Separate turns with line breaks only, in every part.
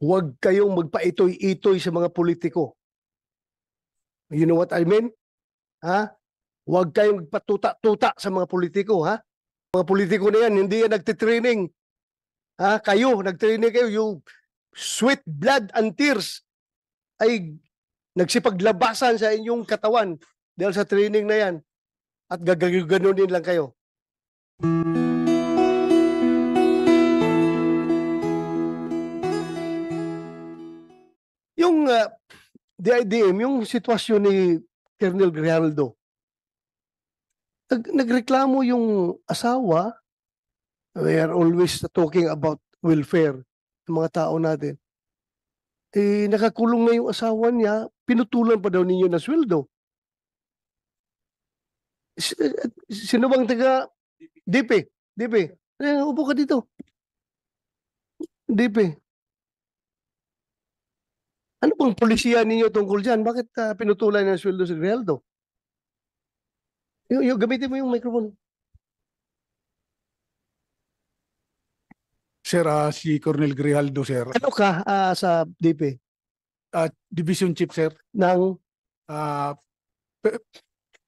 Huwag kayong magpaitoy-itoy sa mga politiko. You know what I mean? Ha? Huwag kayong magpatuta-tuta sa mga politiko, ha? Mga politiko na yan, hindi yan nagtitraining. Ha? Kayo, nagtraining kayo, yung sweat, blood, and tears ay nagsipaglabasan sa inyong katawan dahil sa training na yan. At gaganunin lang kayo. Yung DIDM, yung sitwasyon ni Colonel Grijaldo, nagreklamo yung asawa. We are always talking about welfare ng mga tao natin. Eh, nakakulong na yung asawa niya, pinutulan pa daw ninyo ng sweldo. Sino bang taga DP? DP. Upo ka dito. DP. Ano bang polisiya ninyo tungkol dyan? Bakit pinutulan ng sweldo si Grijaldo? Gamitin mo yung microphone.
Sir, si Colonel Grijaldo, sir.
Ano ka sa DP?
Division Chief, sir.
Ng?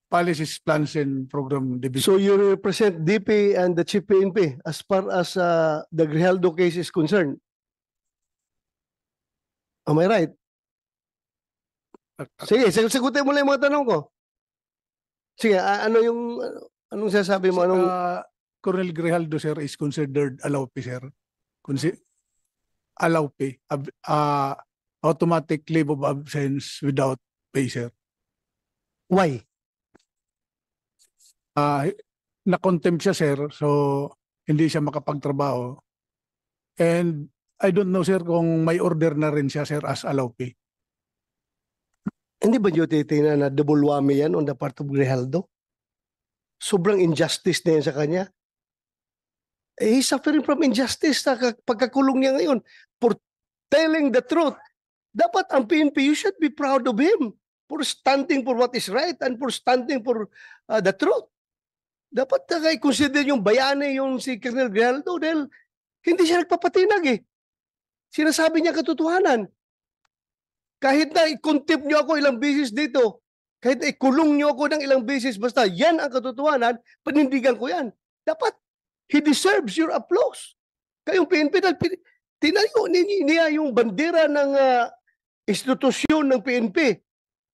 Policies, Plans, and Program Division.
So you represent DP and the Chief PNP as far as the Grijaldo case is concerned? Am I right? Sige, sagutin mo lang yung mga tanong ko. Sige, anong sasabi mo?
Colonel Grijaldo, sir, is considered allowed, sir. Allowed pay. Automatic leave of absence without pay, sir.
Why?
Na-contempt siya, sir, so hindi siya makapagtrabaho. And I don't know, sir, kung may order na rin siya, sir, as allowed pay.
Hindi ba nyo titingnan na double whammy yan on the part of Grijaldo? Sobrang injustice na yan sa kanya. He's suffering from injustice sa pagkakulong niya ngayon for telling the truth. Dapat ang PNP, you should be proud of him for standing for what is right and for standing for the truth. Dapat i-consider yung bayani yung si Colonel Grijaldo dahil hindi siya nagpapatinag eh. Sinasabi niya katotohanan. Kahit na i-contempt niyo ako ilang beses dito, kahit na ikulong niyo ako ng ilang beses, basta yan ang katotohanan, panindigan ko yan. Dapat, he deserves your applause. Kayong PNP, tinayo niya yung bandera ng institusyon ng PNP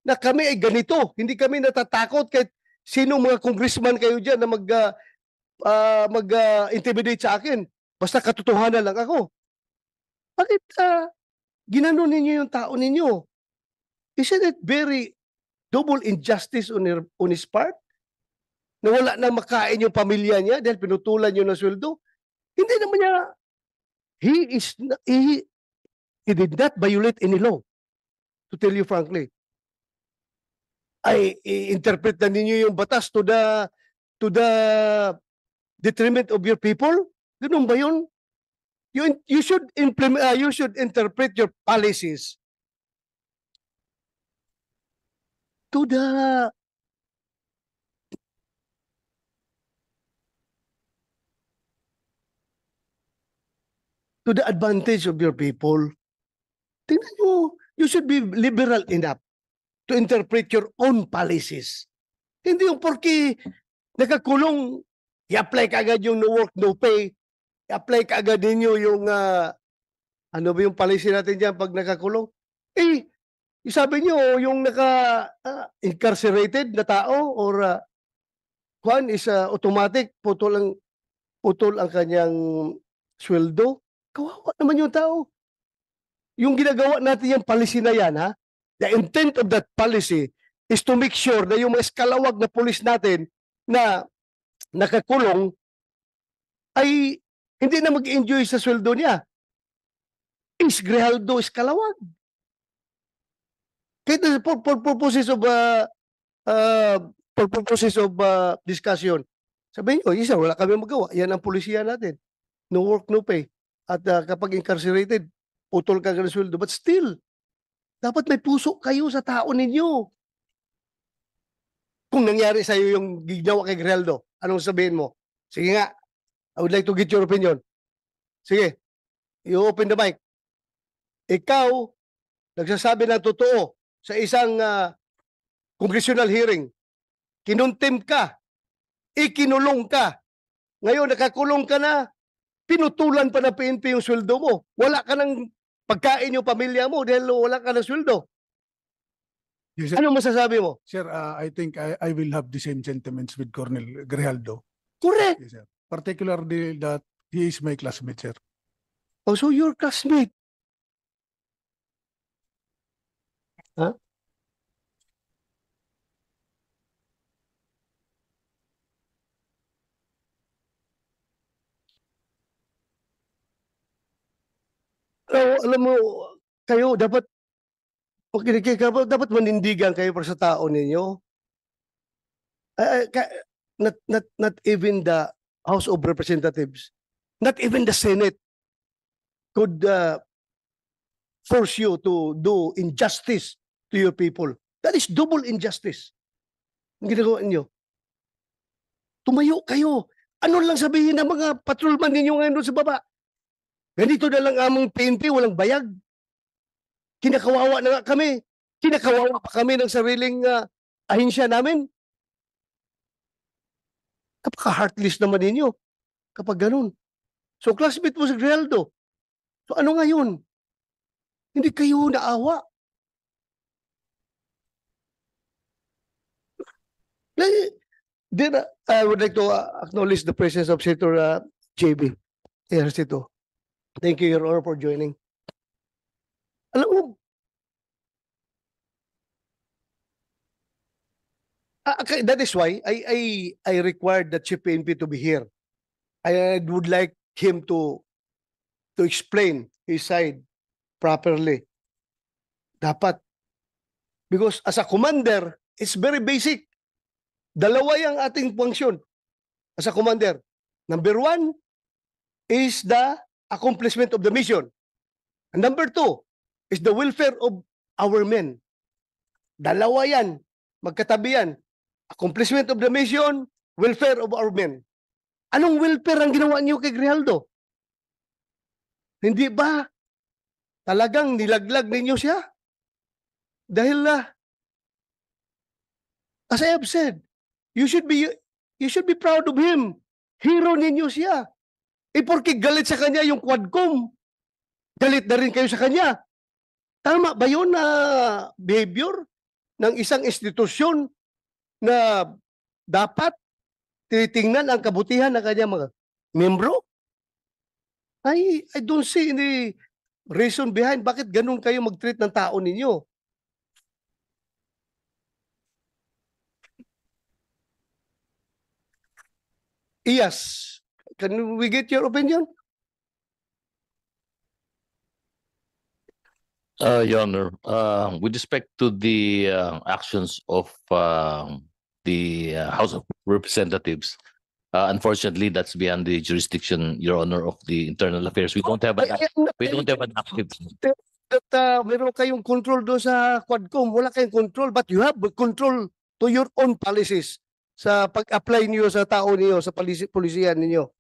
na kami ay ganito. Hindi kami natatakot kahit sino mga congressman kayo dyan na mag-intimidate sa akin. Basta katotohanan lang ako. Bakit ginano ninyo yung tao ninyo? Isn't it very double injustice on his part? Na wala na makain yung pamilya niya dahil pinutulan niyo ng sweldo? Hindi naman niya, he did not violate any law. To tell you frankly. Ay, i-interpret na ninyo yung batas to the detriment of your people? Ganun ba yun? You should implement, you should interpret your policies to the advantage of your people. Tingnan nyo, you should be liberal enough to interpret your own policies. Hindi yung porke nakakulong, i-apply ka agad yung no work, no pay, i-apply ka agad ninyo yung, ano ba yung policy natin dyan pag nakakulong? Eh, sabi nyo, yung naka-incarcerated na tao or kwan is automatic, putol ang kanyang sweldo. Kawawa naman yung tao. Yung ginagawa natin yung policy na yan, ha? The intent of that policy is to make sure na yung mga eskalawag na pulis natin na nakakulong ay hindi na mag-enjoy sa sweldo niya. Is Grijaldo eskalawag. Kaya for purposes of discussion, sabihin nyo, isa, wala kami magawa. Yan ang polisiya natin. No work, no pay. At kapag incarcerated, putol ka ng sweldo. But still, dapat may puso kayo sa tao ninyo. Kung nangyari sa iyo yung ginawa kay Grijaldo, anong sabihin mo? Sige nga, I would like to get your opinion. Sige, you open the mic. ikaw nagsasabi ng totoo sa isang congressional hearing. Kinontempt ka, ikinulong ka. Ngayon nakakulong ka na, pinutulan pa ng PNP yung sweldo mo. Wala ka ng pagkain yung pamilya mo dahil wala ka ng sweldo.
Yes, sir.
Ano masasabi mo?
Sir, I think I will have the same sentiments with Colonel Grijaldo.
Correct.
Yes, sir. Particularly that he is my classmate, sir.
Oh, so your classmate. Huh? Alam mo, kayo dapat dapat manindigan kayo para sa tao ninyo. Not even the House of Representatives, not even the Senate could force you to do injustice to your people. That is double injustice. Ang ginagawa niyo. Tumayo kayo. Ano lang sabihin ng mga patrolman ninyo ngayon doon sa baba? Ganito na lang among PNP, walang bayag. Kinakawawa na nga kami. Kinakawawa pa kami ng sariling ahensya namin. Kapaka-heartless naman ninyo kapag ganun. So classmate mo si Grijaldo. So ano ngayon? Hindi kayo naawa. Then I would like to acknowledge the presence of Senator JB Ejercito. Thank you, Your Honor, for joining. Alam mo, that is why I required the Chief PNP to be here. I would like him to explain his side properly. Dapat. Because as a commander, it's very basic. Dalawa yung ating function as a commander. Number one is the accomplishment of the mission. And number two is the welfare of our men. Dalawa yan. Magkatabi yan. Accomplishment of the mission, welfare of our men. Anong welfare ang ginawa niyo kay Grijaldo? Hindi ba talagang nilaglag ninyo siya? Dahil as I have said, you should be proud of him. Hero ninyo siya. Porke galit sa kanya yung Quadcom, galit na rin kayo sa kanya. Tama ba yun na behavior ng isang institusyon na dapat tinitingnan ang kabutihan ng kanyang mga membro? I don't see any reason behind bakit ganun kayo mag-treat ng tao ninyo. Yes. Can we get your opinion?
Your Honor, with respect to the actions of the House of Representatives, unfortunately, that's beyond the jurisdiction, Your Honor, of the Internal Affairs. We don't have an active.
That meron kayong control doon sa Quadcom. Wala kayong control, but you have control to your own policies sa pag-apply niyo sa tao niyo, sa polisiyan niyo.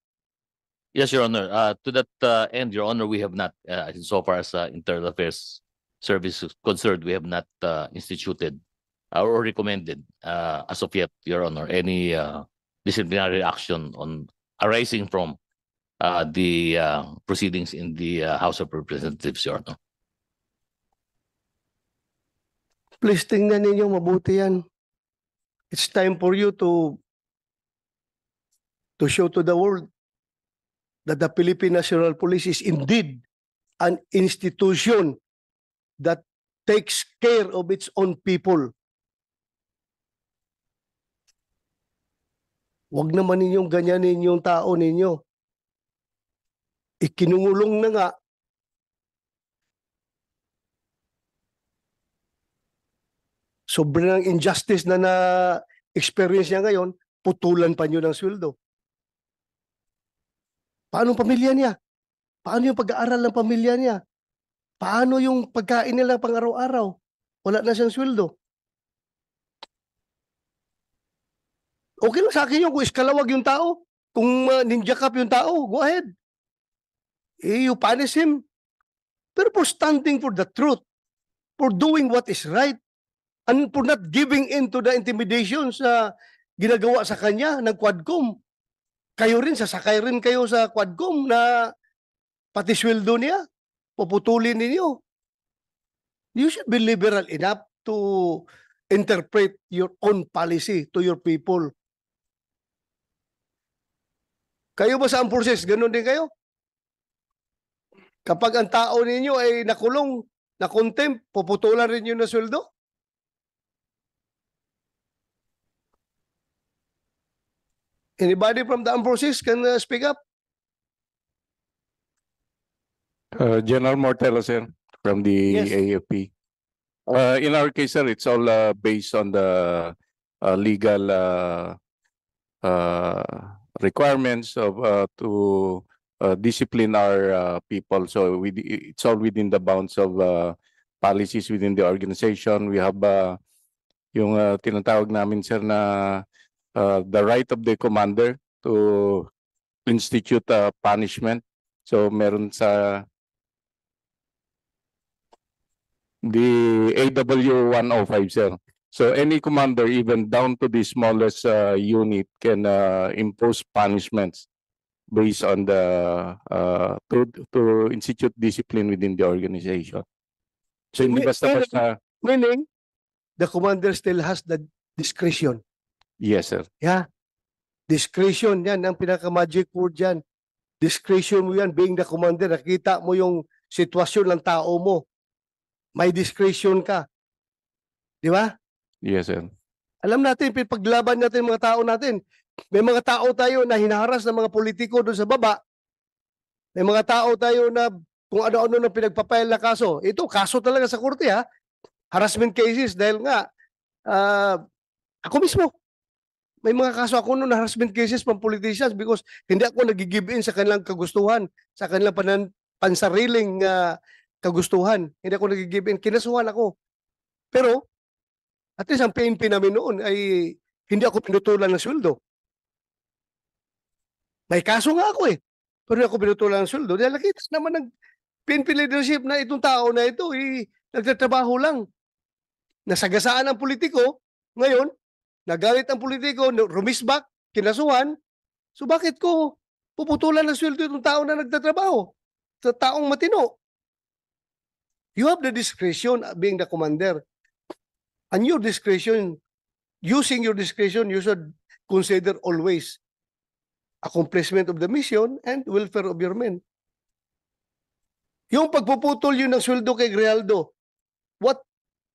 Yes, Your Honor. To that end, Your Honor, we have not, so far as Internal Affairs Service is concerned, we have not instituted or recommended as of yet, Your Honor, any disciplinary action on arising from the proceedings in the House of Representatives, Your Honor.
Please tingnan ninyo mabuti yan. It's time for you to show to the world that the Philippine National Police is indeed an institution that takes care of its own people. Huwag naman ninyong ganyanin yung tao ninyo. Ikinungulong na nga. Sobrang injustice na na-experience niya ngayon, putulan pa niyo ng sweldo. Paano ang pamilya niya? Paano yung pag-aaral ng pamilya niya? Paano yung pagkain nila pang araw-araw? Wala na siyang sweldo. Okay lang sa akin yun kung iskalawag yung tao. Kung ninja cup yung tao, go ahead. You punish him. pero for standing for the truth, for doing what is right, and for not giving in to the intimidations na ginagawa sa kanya ng Quadcom. Kayo rin, sasakay rin kayo sa Quadcom na pati sweldo niya, puputulin ninyo. You should be liberal enough to interpret your own policy to your people. Kayo ba sa Amforces, ganun din kayo? Kapag ang tao ninyo ay nakulong, na-contempt, puputulan rin yun na sweldo? Anybody from the Amforces can speak up?
General Mortelo, sir, from the
Yes.
AFP. In our case, sir, it's all based on the legal requirements of to discipline our people. So it's all within the bounds of policies within the organization. We have yung tinatawag namin, sir, na the right of the commander to institute punishment. So meron sa the AW 105, sir. So any commander, even down to the smallest unit, can impose punishments based on the to institute discipline within the organization. So hindi basta-basta.
Meaning, the commander still has the discretion.
Yes, sir.
Yeah. Discretion, yan ang pinaka-magic word yan. Discretion mo yan, being the commander. Nakita mo yung sitwasyon ng tao mo. May discretion ka. Di ba?
Yes, sir.
Alam natin, paglaban natin mga tao natin. May mga tao tayo na hinaharas ng mga politiko doon sa baba. May mga tao tayo na kung ano-ano na pinagpapail na kaso. Ito, kaso talaga sa korte, ha? Harassment cases dahil nga, ako mismo, may mga kaso ako noon na harassment cases from politicians because hindi ako nag-give in sa kanilang kagustuhan, sa kanilang pansariling kagustuhan. Hindi ako nag-give in. Kinasuhan ako. Pero, at least ang PNP namin noon ay hindi ako pinutulan ng sweldo. May kaso nga ako eh. Pero hindi ako pinutulan ng sweldo. Dahil nakita naman ng PNP leadership na itong tao na ito nagtatrabaho lang. Nasagasaan ang politiko. Ngayon, nagalit ang politiko, rumisbak, kinasuhan. So bakit ko puputulan ng sweldo itong tao na nagtatrabaho? Sa taong matino. You have the discretion being the commander. And your discretion, using your discretion, you should consider always accomplishment of the mission and welfare of your men. Yung pagpuputol yun ng sweldo kay Grijaldo, what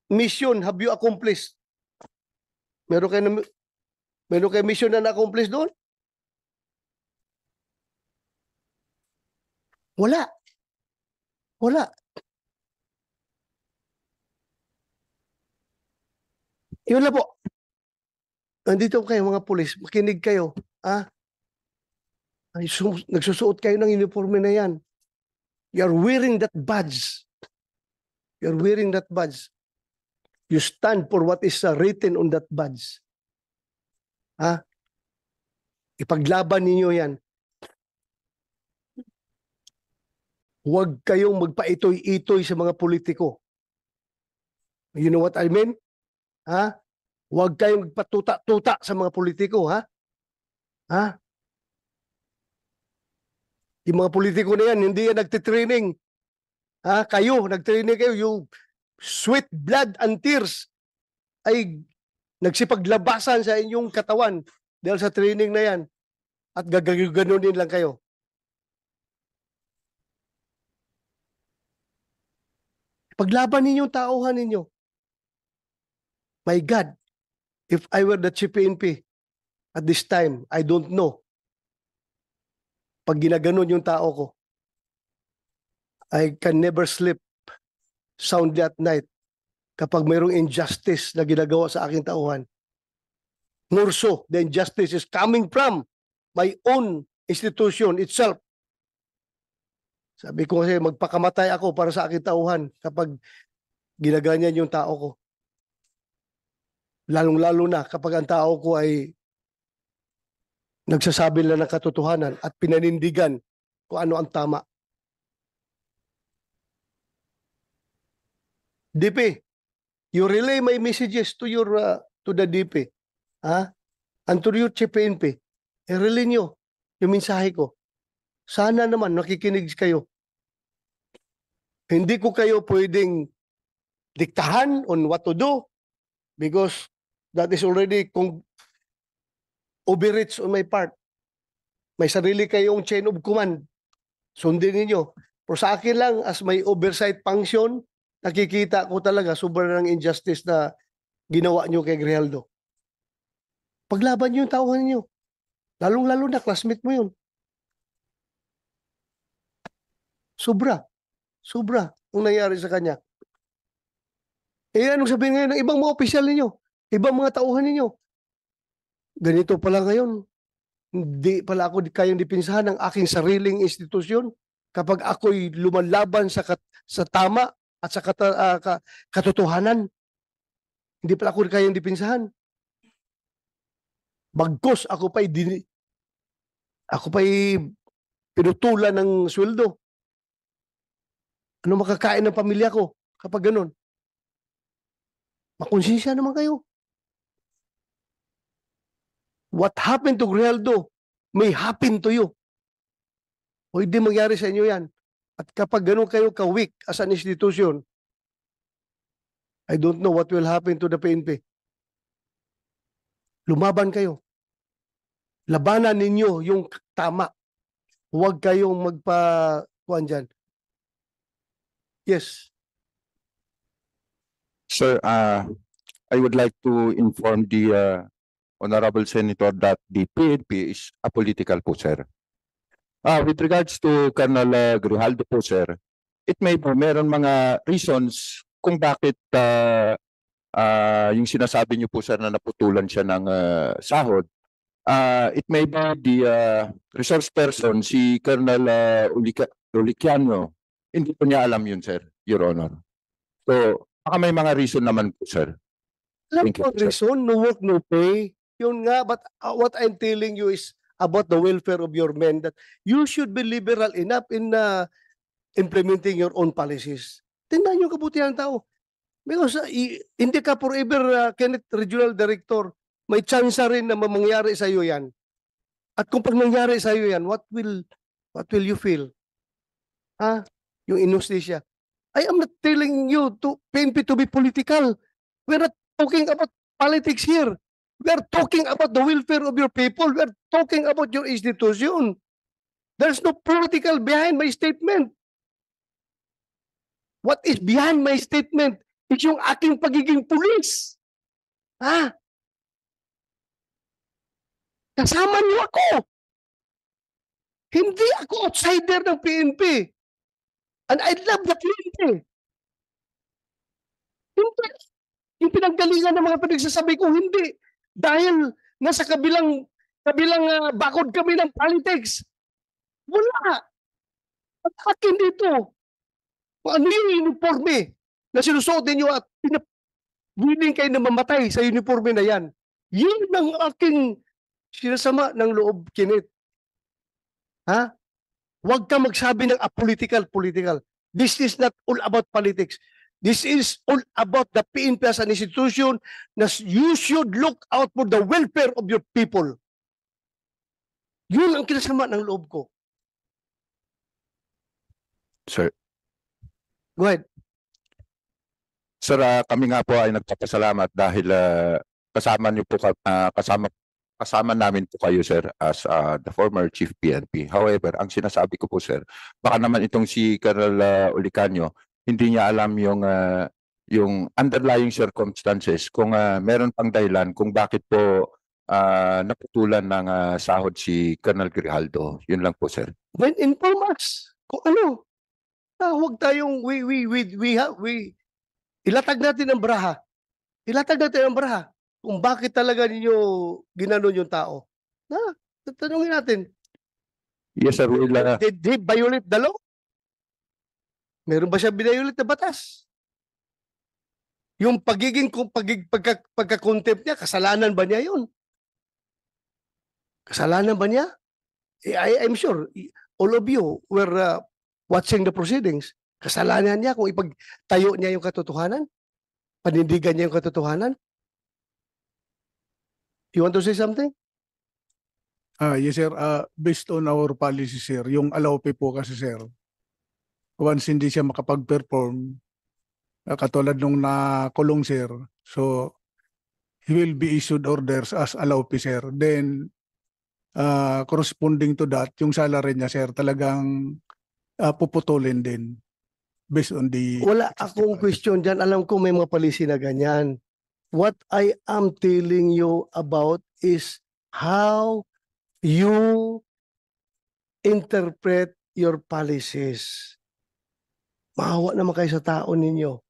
mission have you accomplished? Meron kayo mission na na-accomplish doon? Wala. Wala. Yun lang po. Nandito kayo mga pulis, makinig kayo. Nagsusuot kayo ng uniforme na yan. You're wearing that badge. You're wearing that badge. You stand for what is written on that badge. Ipaglaban ninyo yan. Huwag kayong magpaitoy-itoy sa mga politiko. You know what I mean? Huwag kayong magpatuta-tuta sa mga politiko, Yung mga politiko na yan, hindi yan nagtitraining. Kayo, nagtraining kayo, yung sweat, blood, and tears ay nagsipaglabasan sa inyong katawan dahil sa training na yan. At gaganunin lang kayo. Paglaban ninyong tauhan ninyo. My God, if I were the Chief PNP at this time, I don't know. Pag ginaganon yung tao ko, I can never sleep soundly at night kapag mayroong injustice na ginagawa sa aking tauhan. More so, the injustice is coming from my own institution itself. Sabi ko kasi magpakamatay ako para sa aking tauhan kapag ginaganyan yung tao ko. Lalong-lalo na kapag ang tao ko ay nagsasabi lang ng katotohanan at pinanindigan kung ano ang tama. DP, you relay my messages to your to the DP. And to your Chief PNP. I-relay nyo yung mensahe ko. Sana naman nakikinig kayo. Hindi ko kayo pwedeng diktahan on what to do because that is already overreach on my part. May sarili kayong chain of command. Sundin ninyo. Pero sa akin lang, as may oversight function, nakikita ko talaga sobrang injustice na ginawa nyo kay Grijaldo. Paglaban nyo yung tauhan nyo. Lalong-lalo na, classmate mo yun. Sobra. Sobra ang nangyari sa kanya. Eh, anong sabihin ngayon ng ibang mga opisyal ninyo? Ibang mga tauhan ninyo? Ganito pala ngayon. Hindi pala ako kayang dipinsahan ng aking sariling institusyon kapag ako'y lumalaban sa tama at sa katotohanan. Hindi pala ako kayang dipinsahan. Bagkos ako pa'y pinutulan ng sweldo. Ano makakain ng pamilya ko kapag ganun? Makonsensya naman kayo. What happened to Grijaldo may happen to you. Pwede mangyari sa inyo yan. At kapag ganun kayo ka-weak as an institution, I don't know what will happen to the PNP. Lumaban kayo. Labanan ninyo yung tama. Huwag kayong magpa-kuhan dyan. Yes.
Sir, I would like to inform the Honorable Senator that the PNP is apolitical po, sir. With regards to Colonel Grijaldo po, sir, it may po meron mga reasons kung bakit yung sinasabi niyo po, sir, na naputulan siya ng sahod. It may be the resource person, si Colonel Uliciano. Hindi po niya alam yun, sir, Your Honor. So, baka may mga reason naman po, sir.
Alam
Thank you,
ko,
sir.
reason, no work, no pay. Yun nga, but what I'm telling you is about the welfare of your men, that you should be liberal enough in implementing your own policies. Tingnan yung kabutihan ng tao. Because hindi ka forever, Kenneth, Regional Director, may chance rin na mangyari sa iyo yan. At kung pag nangyari sa iyo yan, what will you feel? Yung injustice. I am not telling you to PNP to be political. We're not talking about politics here. We're talking about the welfare of your people. We're talking about your institution. There's no political behind my statement. What is behind my statement is yung aking pagiging pulis. Kasama niyo ako. Hindi ako outsider ng PNP. And I love the PNP. Hindi. Yung pinanggalingan ng mga pinagsasabi ko, hindi. Dahil nasa kabilang bakod kami ng politics. Wala. At akin dito. Ano yung uniforme na sinusuot ninyo at willing kayo na mamatay sa uniforme na yan. Yun ang aking sinasama ng loob, Kenneth. Huwag ka magsabi ng apolitical. This is not all about politics. This is all about the PNP as an institution na you should look out for the welfare of your people. Yun ang kinasama ng loob ko.
Sir,
Go ahead.
sir, kami nga po ay nagpapasalamat dahil kasama niyo po kasama namin po kayo, sir, as the former Chief PNP. However, ang sinasabi ko po, sir, baka naman itong si Colonel Ulicanio, hindi niya alam yung underlying circumstances, kung meron pang dahilan kung bakit po naputulan ng sahod si Colonel Grijaldo. Yun lang po, sir.
Then inform us kung ano. Huwag tayong ilatag natin ang baraha. Ilatag natin ang baraha kung bakit talaga ninyo ginanon yung tao. Tatanungin natin.
Yes, sir.
Did he violate the law? Meron ba siya binayulit na batas? Yung pagka-contempt niya, kasalanan ba niya yun? Kasalanan ba niya? I'm sure all of you were watching the proceedings. Kasalanan niya kung ipagtayo niya yung katotohanan, panindigan niya yung katotohanan. You want to say something?
Yes, sir. Based on our policy, sir, yung allowpay po kasi, sir, once hindi siya makapag-perform, katulad nung nakulong, sir, so he will be issued orders as allowpay, sir. Then, corresponding to that, yung salary niya, sir, talagang puputulin din based on the...
Wala akong question dyan. Alam ko may mga policy na ganyan. What I am telling you about is how you interpret your policies. Maawa naman kayo sa tao ninyo.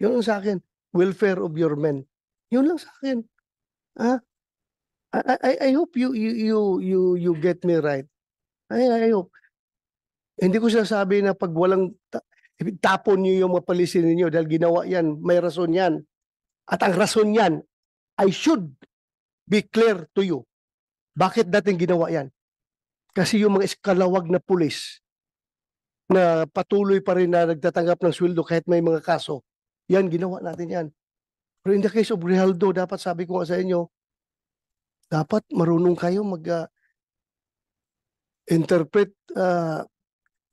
Yun lang sa akin. Welfare of your men. Yun lang sa akin. I hope you get me right. I hope. Hindi ko sinasabi na pag walang tapon niyo yung mga policy ninyo dahil ginawa yan, may rason yan. At ang rason yan, I should be clear to you. Bakit dating ginawa yan? Kasi yung mga iskalawag na pulis na patuloy pa rin na nagtatanggap ng sweldo kahit may mga kaso, yan, ginawa natin yan. Pero in the case of Grijaldo, dapat sabi ko nga sa inyo, dapat marunong kayo mag-interpret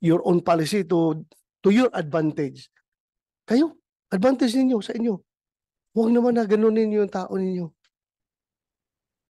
your own policy to your advantage. Kayo, advantage ninyo sa inyo. Huwag naman na ganunin yung tao ninyo.